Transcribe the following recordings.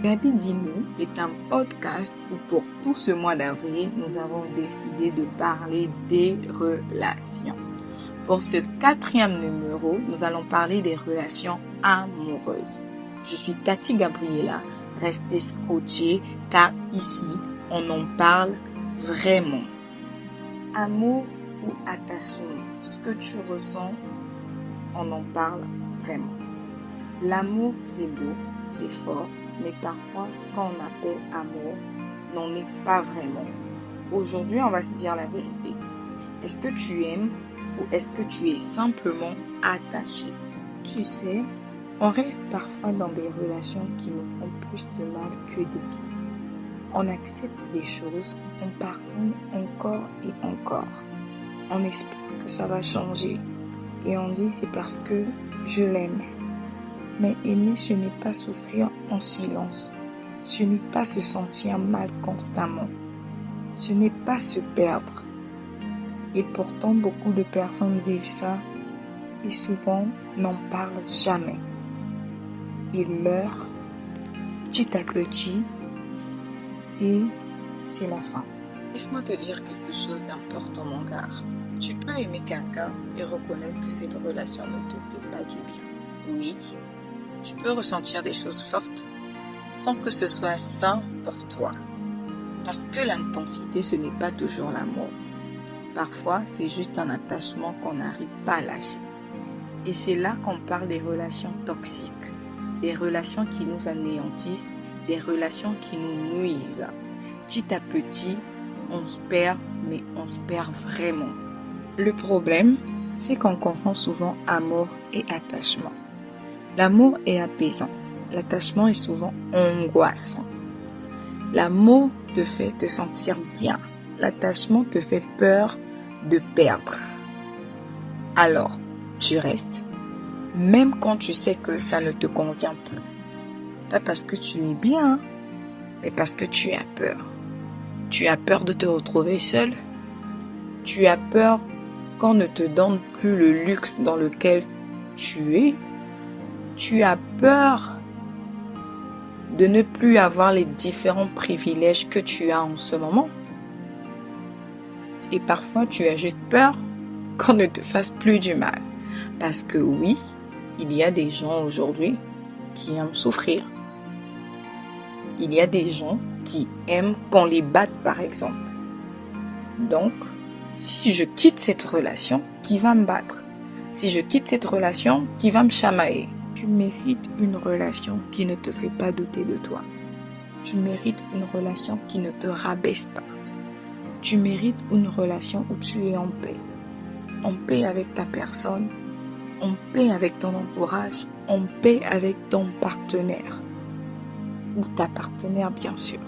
Gabi Dis-nous est un podcast où pour tout ce mois d'avril, nous avons décidé de parler des relations. Pour ce 4e numéro, nous allons parler des relations amoureuses. Je suis Cathy Gabriela, restez scotchés car ici, on en parle vraiment. Amour ou attachement, ce que tu ressens, on en parle vraiment. L'amour, c'est beau, c'est fort, mais parfois, ce qu'on appelle amour n'en est pas vraiment. Aujourd'hui, on va se dire la vérité. Est-ce que tu aimes ou est-ce que tu es simplement attaché? Tu sais, on reste parfois dans des relations qui nous font plus de mal que de bien. On accepte des choses, on pardonne encore et encore. On espère que ça va changer et on dit c'est parce que je l'aime. Mais aimer, ce n'est pas souffrir en silence. Ce n'est pas se sentir mal constamment. Ce n'est pas se perdre. Et pourtant, beaucoup de personnes vivent ça et souvent n'en parlent jamais. Ils meurent petit à petit et c'est la fin. Laisse-moi te dire quelque chose d'important, mon gars. Tu peux aimer quelqu'un et reconnaître que cette relation ne te fait pas du bien. Oui. Tu peux ressentir des choses fortes sans que ce soit sain pour toi. Parce que l'intensité, ce n'est pas toujours l'amour. Parfois, c'est juste un attachement qu'on n'arrive pas à lâcher. Et c'est là qu'on parle des relations toxiques, des relations qui nous anéantissent, des relations qui nous nuisent. Petit à petit, on se perd, mais on se perd vraiment. Le problème, c'est qu'on confond souvent amour et attachement. L'amour est apaisant. L'attachement est souvent angoissant. L'amour te fait te sentir bien. L'attachement te fait peur de perdre. Alors, tu restes, même quand tu sais que ça ne te convient plus. Pas parce que tu es bien, mais parce que tu as peur. Tu as peur de te retrouver seul. Tu as peur qu'on ne te donne plus le luxe dans lequel tu es. Tu as peur de ne plus avoir les différents privilèges que tu as en ce moment. Et parfois, tu as juste peur qu'on ne te fasse plus du mal. Parce que oui, il y a des gens aujourd'hui qui aiment souffrir. Il y a des gens qui aiment qu'on les batte, par exemple. Donc, si je quitte cette relation, qui va me battre? Si je quitte cette relation, qui va me chamailler? Tu mérites une relation qui ne te fait pas douter de toi. Tu mérites une relation qui ne te rabaisse pas. Tu mérites une relation où tu es en paix. En paix avec ta personne, en paix avec ton entourage, en paix avec ton partenaire. Ou ta partenaire, bien sûr.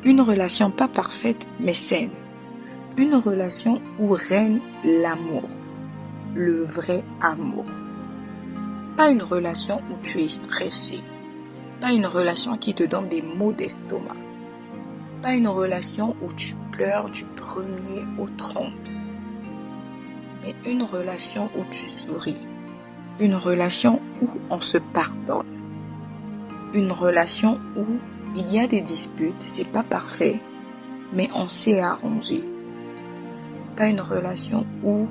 Une relation pas parfaite, mais saine. Une relation où règne l'amour. Le vrai amour. Pas une relation où tu es stressé. Pas une relation qui te donne des maux d'estomac. Pas une relation où tu pleures du 1er au 30. Mais une relation où tu souris. Une relation où on se pardonne. Une relation où il y a des disputes, c'est pas parfait, mais on sait arranger. Pas une relation où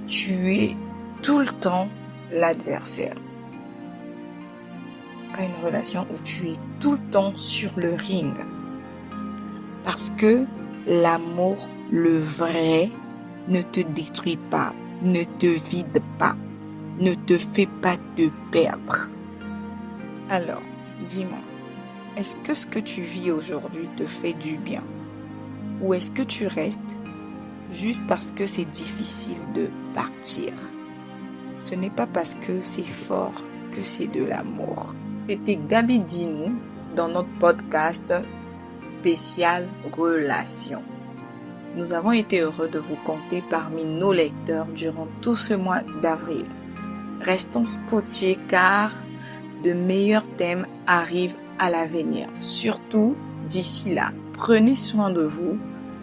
tu es tout le temps l'adversaire. Pas une relation où tu es tout le temps sur le ring. Parce que l'amour, le vrai, ne te détruit pas, ne te vide pas, ne te fait pas te perdre. Alors, dis-moi, est-ce que ce que tu vis aujourd'hui te fait du bien? Ou est-ce que tu restes juste parce que c'est difficile de partir? Ce n'est pas parce que c'est fort que c'est de l'amour. C'était Gabi Dis-nous dans notre podcast spécial Relations. Nous avons été heureux de vous compter parmi nos lecteurs durant tout ce mois d'avril. Restons scotchés car de meilleurs thèmes arrivent à l'avenir. Surtout d'ici là, prenez soin de vous,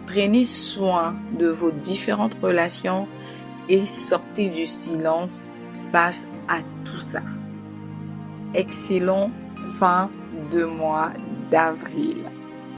prenez soin de vos différentes relations et sortez du silence face à tout ça. excellent fin de mois d'avril.